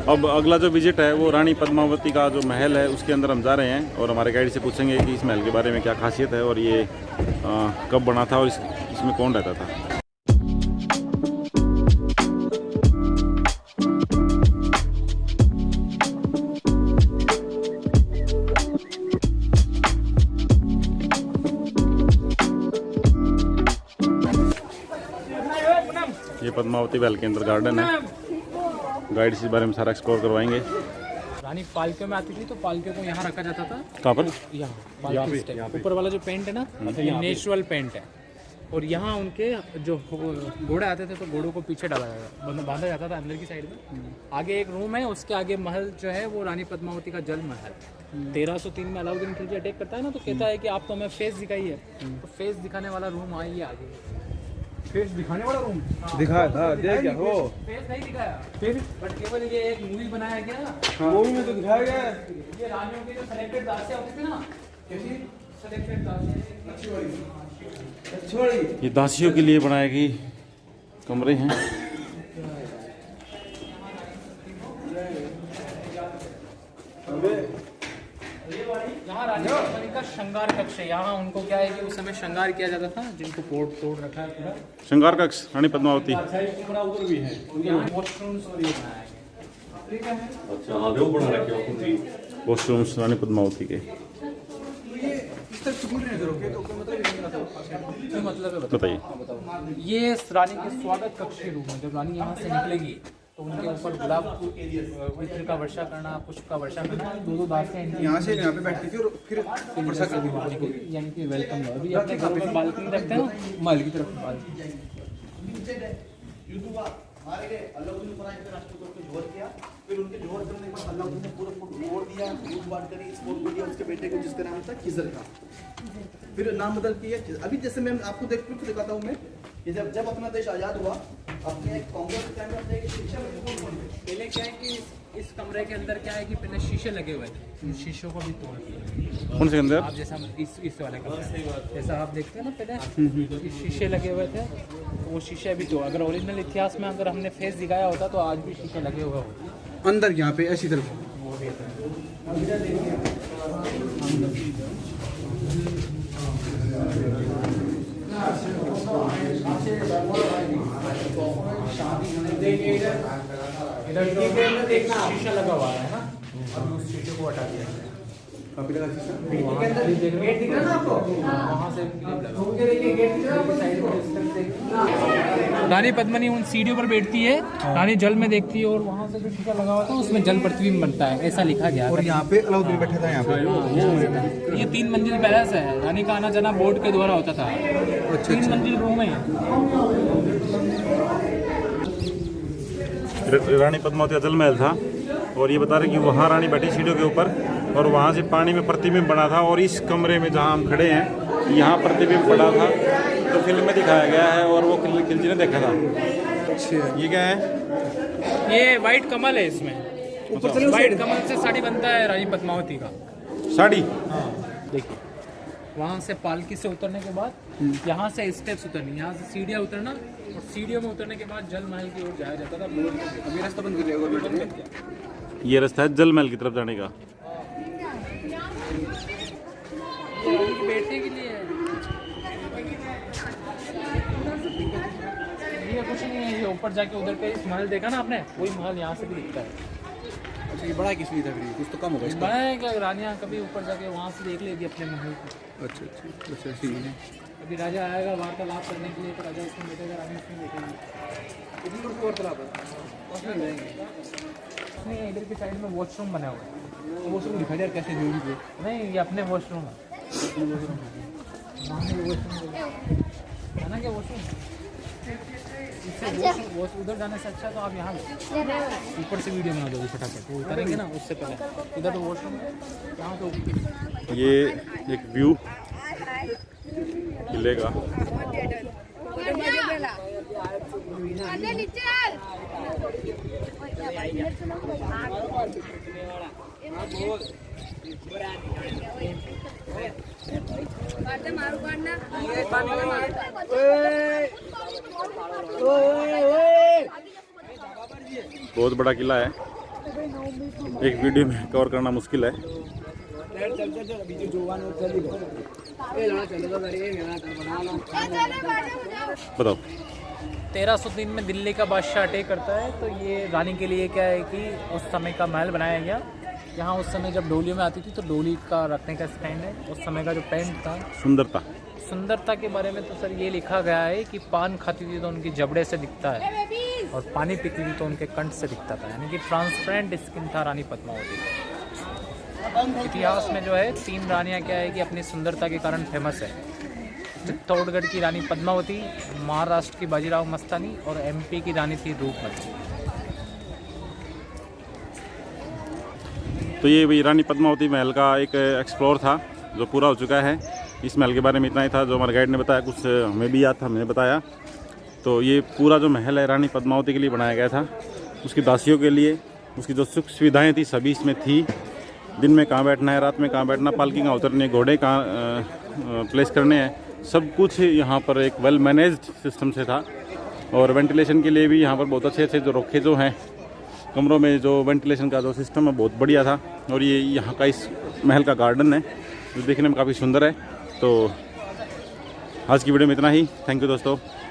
अब अगला जो विजिट है वो रानी पद्मावती का जो महल है उसके अंदर हम जा रहे हैं और हमारे गाइड से पूछेंगे कि इस महल के बारे में क्या खासियत है और ये कब बना था और इसमें कौन रहता था। ये पद्मावती महल के अंदर गार्डन है, गाइड इस बारे में सारा एक्सप्लोर करवाएंगे। रानी पालकियों में आती थी तो पालकियों को यहाँ रखा जाता था। कहाँ पर? यहाँ ऊपर वाला जो पेंट है ना, ये नेचुरल पेंट है। और यहाँ उनके जो घोड़े आते थे तो घोड़ों को पीछे डाला जाता, बांधा जाता था अंदर की साइड में। आगे एक रूम है, उसके आगे महल जो है वो रानी पद्मावती का जल महल। 1303 में अलाउद्दीन खिलजी अटैक करता है ना, तो कहता है कि आप तो हमें फेस दिखाई है, तो फेस दिखाने वाला रूम आई है आगे। फेस दिखाने वाला रूम दिखाया था, देख क्या हो? फेस नहीं दिखाया फिर, बट केवल ये एक मूवी बनाया गया ना। हाँ। मूवी में तो दिखाया गया है। ये रानियों की जो सेलेक्टेड दासियां होती थी ना, कैसी सेलेक्टेड दासियां, अच्छी वाली ये दासियों के लिए बनाए गए कमरे हैं। यहाँ रानी पद्मिनी का श्रृंगार कक्ष है। यहाँ उनको क्या है कि उस समय श्रृंगार किया जाता था, जिनको तोड़ रखा है पूरा श्रृंगार कक्ष रानी पद्मावती। उधर भी है। यहाँ वॉशरूम्स और ये बनाया गया। ठीक है, अच्छा हाँ वो बना रखे हो वॉशरूम्स रानी पद्मावती के। मतलब बताइए। ये रानी के स्वागत कक्ष के रूप में जब रानी यहाँ से निकलेगी तो उनके ऊपर गुलाब इत्र का वर्षा करना, पुष्प का वर्षा करना। दो दासियां यहाँ से यहाँ पे बैठती थी और फिर वर्षा करती थी। यानी कि वेलकम। अभी अपने घर में बालकनी रखते हैं ना, महल की तरफ बालकनी। मारे गए, अलाउद्दीन फराज के राष्ट्रकूट को जोर किया, फिर उनके जोर करने के बाद अलाउद्दीन ने पूरा तोड़ दिया, लूट बांट करी, इस फोर्ट को दिया उसके बेटे को जिसका नाम था खिजर का। फिर नाम बदल किया। अभी जैसे मैं आपको दिखाता हूँ मैं, ये जब अपना देश आज़ाद हुआ, अपने कांग्रेस के टाइम में अपने शिक्षा पहले क्या है कि इस कमरे के अंदर क्या है कि पहले शीशे लगे हुए थे, शीशों को भी तोड़ दिया। कौन से अंदर? आप जैसा इस वाले कमरे जैसा आप देखते हैं ना, पहले शीशे लगे हुए थे, तो वो शीशे अभी तो अगर ओरिजिनल इतिहास में अगर हमने फेस दिखाया होता तो आज भी शीशे लगे हुए होते अंदर यहाँ पे ऐसी तरफ। वो भी इधर शीशा लगा हुआ है ना, अभी उस शीशे को हटा दिया। रानी पद्मिनी उन सीढ़ियों पर बैठती है, रानी जल में देखती है और वहाँ से जो शीशा लगा हुआ था उसमें जल प्रतिबिंब बनता है, ऐसा लिखा गया। और यहाँ पे अलाउद्दीन बैठा था। यहाँ पे ये 3 मंजिल पैलेस है। रानी का आना जाना बोट के द्वारा होता था। 3 मंजिल रूम है। रानी पद्मावती का जल महल था और ये बता रहे कि वहाँ रानी बैठी सीढ़ियों के ऊपर और वहाँ से पानी में प्रतिबिंब बना था। और इस कमरे में जहाँ हम खड़े हैं यहाँ प्रतिबिंब पड़ा था, तो फिल्म में दिखाया गया है और वो खिलजी ने देखा था। अच्छा ये क्या है? ये व्हाइट कमल है, इसमें ऊपर से व्हाइट कमल से साड़ी बनता है रानी पद्मावती का। साड़ी? हाँ देखिए, वहाँ से पालकी से उतरने के बाद यहाँ से स्टेप्स उतरनी, यहाँ से सीढ़ियाँ उतरना और सीढ़ियों में उतरने के बाद जल महल की ओर जाया जाता था। अभी रास्ता बंद कर दिया गवर्नमेंट ने। ये रास्ता है जल महल की तरफ जाने का। बैठने के लिए ये कुछ नहीं है। ये ऊपर जाके उधर पे इस महल देखा ना आपने, वही महल यहाँ से भी दिखता है। अच्छा ये बड़ा किस लिए था फिर? कुछ तो कम होगा इसका। बड़ा है क्या? रानियाँ कभी ऊपर जाके वहाँ से देख लेगी अपने महल को। अच्छा अच्छा अच्छा ठीक है। अभी राजा आएगा वार्तालाप करने के लिए तो राजा उसमें बैठेगा, रानी उसमें बैठेगी। इधर पर वार्तालाप है नहीं, इधर की साइड में वॉशरूम बना हुआ है। वॉशरूम दिखा यार कैसे जोड़ी पे? नहीं, ये अपने वॉशरूम है ना, क्या वॉशरूम इससे उधर जाने से अच्छा तो आप यहाँ ऊपर से वीडियो बना दोगे फटाफट, वो उतरेंगे ना उससे पहले। इधर तो वॉशरूम है, यहाँ तो ये एक व्यू मिलेगा। बहुत बड़ा किला है, एक वीडियो में कवर करना मुश्किल है। बताओ। 1303 में दिल्ली का बादशाह अटैक करता है, तो ये रानी के लिए क्या है कि उस समय का महल बनाया गया। यहाँ उस समय जब डोलियों में आती थी तो डोली का रखने का स्टैंड है। उस समय का जो पेंट था, सुंदरता के बारे में तो सर ये लिखा गया है कि पान खाती थी तो उनकी जबड़े से दिखता है, और पानी पीती थी तो उनके कंठ से दिखता था, यानी कि ट्रांसपेरेंट स्किन था रानी पद्मावती का। इतिहास में जो है 3 रानियाँ क्या है कि अपनी सुंदरता के कारण फेमस है। चित्तौड़गढ़ की रानी पद्मावती, महाराष्ट्र की बाजीराव मस्तानी और MP की रानी थी रूपमती। तो ये भी रानी पद्मावती महल का एक एक्सप्लोर था जो पूरा हो चुका है। इस महल के बारे में इतना ही था जो हमारे गाइड ने बताया, कुछ हमें भी याद था, हमने बताया। तो ये पूरा जो महल है रानी पद्मावती के लिए बनाया गया था, उसकी दासियों के लिए। उसकी जो सुख सुविधाएँ थी सभी इसमें थी। दिन में कहाँ बैठना है, रात में कहाँ बैठना, पालकी कहाँ उतरनी है, घोड़े कहाँ प्लेस करने हैं, सब कुछ यहाँ पर एक वेल मैनेज्ड सिस्टम से था। और वेंटिलेशन के लिए भी यहाँ पर बहुत अच्छे जो रोखे जो हैं कमरों में, जो वेंटिलेशन का जो सिस्टम है बहुत बढ़िया था। और ये यहाँ का इस महल का गार्डन है जो देखने में काफ़ी सुंदर है। तो आज की वीडियो में इतना ही। थैंक यू दोस्तों।